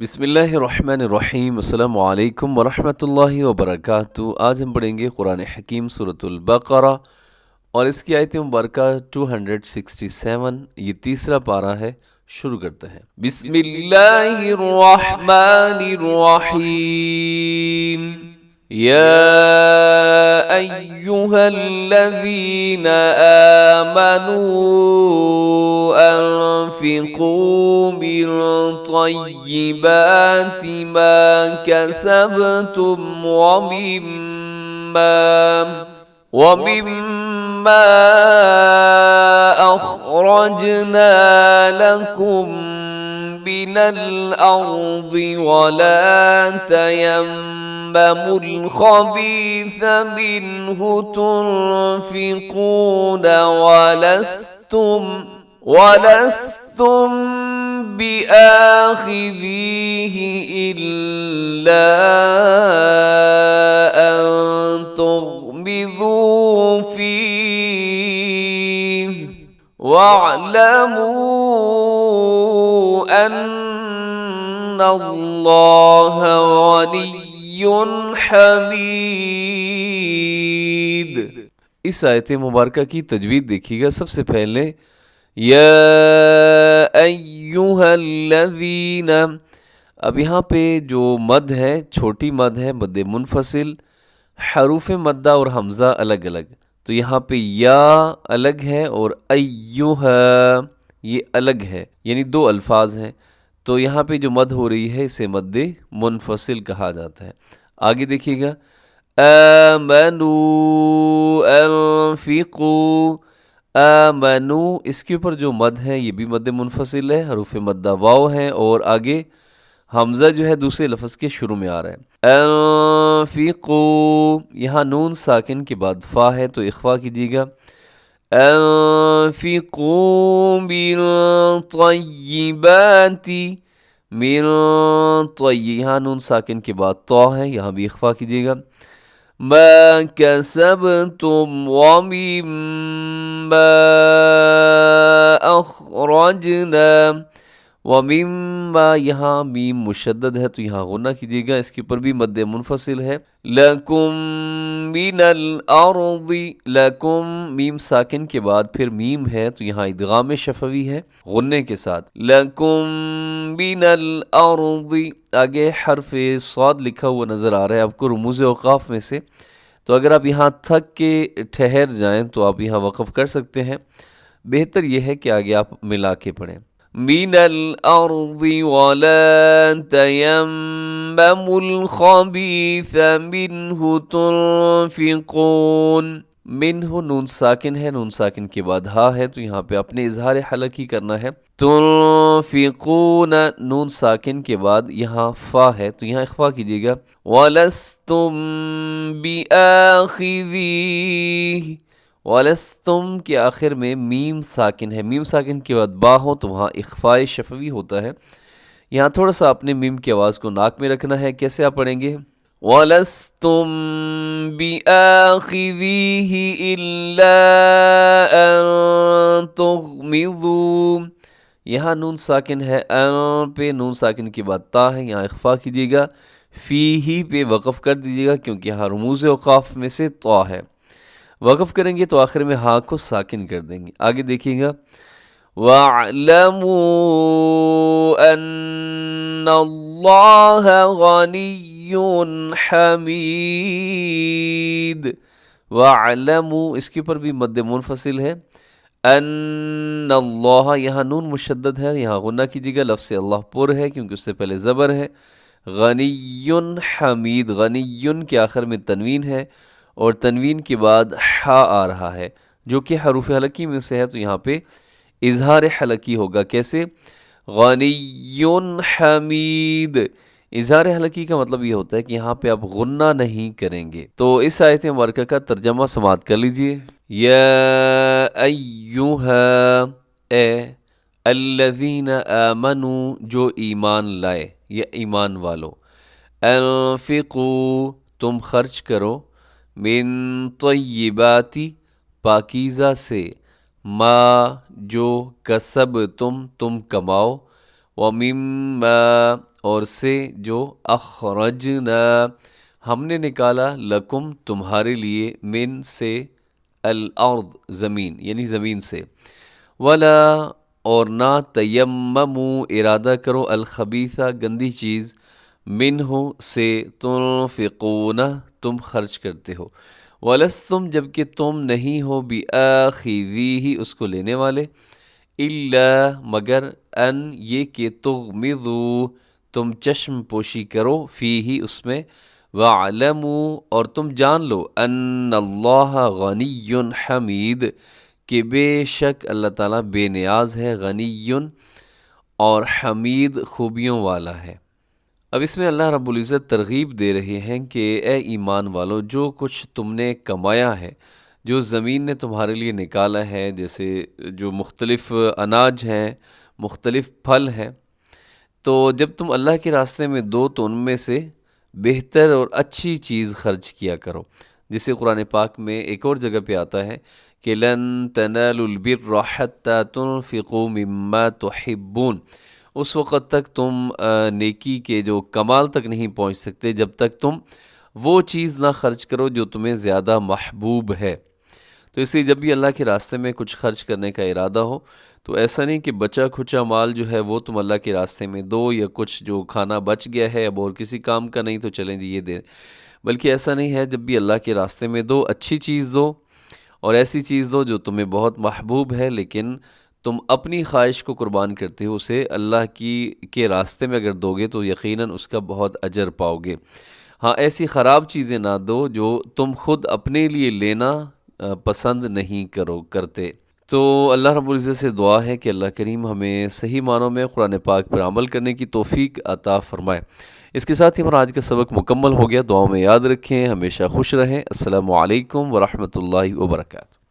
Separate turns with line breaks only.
बिस्मिल्लाहिर्रहमानिर्रहीम। अस्सलामु अलैकुम वरहमतुल्लाहि वबरकातुहू। आज हम पढ़ेंगे कुरान हकीम सूरतुल बक़रा और इसकी आयत मुबारका 267। ये तीसरा पारा है। शुरू करते हैं। बिस्मिल्लाहिर्रहमानिर्रहीम। या अय्युहल्लज़ीना आमनू أنفقوا من طيبات ما كسبتم ومما أخرجنا لكم من الأرض ولا تيمموا الخبيث منه تنفقون ولستم بآخذيه إلا أن تغمضوا فيه واعلموا أن الله غني حميد۔ इस आयत मुबारका की तजवीद देखिएगा। सबसे पहले या अय्युहल्लज़ीना, अब यहाँ पे जो मद है छोटी मद है, मद मुनफसिल, हरूफ मद्दा और हमज़ा अलग अलग। तो यहाँ पे या अलग है और अय्युह ये अलग है, यानी दो अल्फाज हैं। तो यहाँ पे जो मद हो रही है इसे मद मुनफसिल कहा जाता है। आगे देखिएगा, आमनू अनफिकू, आमनू इसके ऊपर जो मद है ये भी मद मुनफसिल है, हरूफ मद्दा वाव है और आगे हमज़ा जो है दूसरे लफ्ज़ के शुरू में आ रहा है। अनफिकू, यहाँ नून साकिन के बाद फ़ा है तो इख्फा कीजिएगा। अनफिकू मिन तय्यिबाति, मिन तय्यि, यहाँ नून साकिन के बाद तौ है, यहाँ भी इख्फा कीजिएगा। मा कसबतुम वमिम्मा अखरजना, वमिम्मा यहाँ मीम मुशद्दद है तो यहाँ गुन्ना कीजिएगा। इसके ऊपर भी मद्द मुनफसिल है। लकुम मिनल अर्दी, लकुम मीम साकिन के बाद फिर मीम है तो यहाँ इदगाम शफवी है गुन्ने के साथ। लकुम मिनल अर्दी, आगे हर्फ स्वाद लिखा हुआ नज़र आ रहा है आपको रुमूज़ औक़ाफ़ में से। तो अगर आप यहाँ थक के ठहर जाएं तो आप यहाँ वक़फ़ कर सकते हैं। बेहतर यह है कि आगे आप मिला के पढ़ें। मिनल अर्दी वला तयम्ममुल खबीथ मिन्हु तुनफिकून, मिन्हु नून साकिन है, नून साकिन के बाद हा है तो यहाँ पे अपने इजहार हलकी करना है। तुनफिकून, नून साकिन के बाद यहाँ फ़ा है तो यहाँ इख्फा कीजिएगा। वलस्तुम बिआखिज़ीह, वलस्तुम के आखिर में मीम साकिन है, मीम साकिन के बाद बा हो तो वहाँ इख्फाए शफवी होता है। यहाँ थोड़ा सा अपने मीम की आवाज़ को नाक में रखना है। कैसे आप पढ़ेंगे? वलस्तुम बिआखिज़ीह इल्ला अन तुग़मिज़ू, यहाँ नून साकिन है, अन पे नून साकिन के बाद ता है, यहाँ इख्फा कीजिएगा। फ़ी ही पे वक़फ़ कर दीजिएगा क्योंकि यहाँ रुमूज़ औक़ाफ़ में से ता है। वक़फ़ करेंगे तो आखिर में हाँ को साकिन कर देंगे। आगे देखिएगा, वअलमू अन्नल्लाह गनिय्युन हमीद, वअलमू इसके ऊपर भी मद्द मुनफसिल है। अन्नल्लाह, यहाँ नून मुशद्दद है, यहाँ गुन्ना कीजिएगा। लफ्ज़ अल्लाह पुर है क्योंकि उससे पहले ज़बर है। गनिय्युन हमीद, गनिय्युन के आखिर में तनवीन है और तनवीन के बाद हा आ रहा है जो कि हरूफ हलकी में से है तो यहाँ पे इजहार हलकी होगा। कैसे? गनिय्युन हमीद। इजहार हलकी का मतलब ये होता है कि यहाँ पे आप गुन्ना नहीं करेंगे। तो इस आयत मुबारका का तर्जमा समाअत कर लीजिए। या अय्युहा ए अल्लज़ीना आमनू, जो ईमान लाए या ईमान वालो, अनफिकू तुम खर्च करो, मिन तय्यिबाती पाकीज़ा से, मा जो कसब तुम कमाओ, وَمِمَّا اور سے جو اخرجنا ہم نے نکالا لکم تمہارے لیے من سے الارض زمین یعنی زمین سے ولا اور نہ تیمموا ارادہ کرو الخبیثہ گندی چیز منہ سے تنفقون تم خرچ کرتے ہو ولستم جبکہ تم نہیں ہو بآخذیہ اس کو لینے والے الا مگر ان یہ کہ تغمضوا تم چشم پوشی کرو فیہ اس میں وَاعْلَمُوا اور تم جان لو ان اللہ غنی حمید کہ بے شک اللہ تعالیٰ بے نیاز ہے غنی اور حمید خوبیوں والا ہے۔ اب اس میں اللہ رب العزت ترغیب دے رہے ہیں کہ اے ایمان والو جو کچھ تم نے کمایا ہے جو زمین نے تمہارے لیے نکالا ہے جیسے جو مختلف اناج ہیں مختلف پھل ہیں تو جب تم اللہ کے راستے میں دو تو ان میں سے بہتر اور اچھی چیز خرچ کیا کرو جسے قرآن پاک میں ایک اور جگہ پہ آتا ہے کہ لن تنالوا البر حتى تنفقوا مما تحبون اس وقت تک تم نیکی کے جو کمال تک نہیں پہنچ سکتے جب تک تم وہ چیز نہ خرچ کرو جو تمہیں زیادہ محبوب ہے۔ تو اس لیے جب بھی اللہ کے راستے میں کچھ خرچ کرنے کا ارادہ ہو تو ایسا نہیں کہ بچا کھچا مال جو ہے وہ تم اللہ کے راستے میں دو یا کچھ جو کھانا بچ گیا ہے اب اور کسی کام کا نہیں تو چلیں جی یہ دیں، بلکہ ایسا نہیں ہے جب بھی اللہ کے راستے میں دو اچھی چیز دو اور ایسی چیز دو جو تمہیں بہت محبوب ہے لیکن تم اپنی خواہش کو قربان کرتے ہو اسے اللہ کے راستے میں اگر دو گے تو یقیناً اس کا بہت اجر پاؤ گے۔ ہاں ایسی خراب چیزیں نہ دو جو تم خود اپنے لیے لینا پسند نہیں کرتے۔ تو اللہ رب العزت سے دعا ہے کہ اللہ کریم ہمیں صحیح معنوں میں قرآن پاک پر عمل کرنے کی توفیق عطا فرمائے۔ اس کے ساتھ ہی ہمارا آج کا سبق مکمل ہو گیا، دعاؤں میں یاد رکھیں، ہمیشہ خوش رہیں۔ السلام علیکم ورحمۃ اللہ وبرکاتہ۔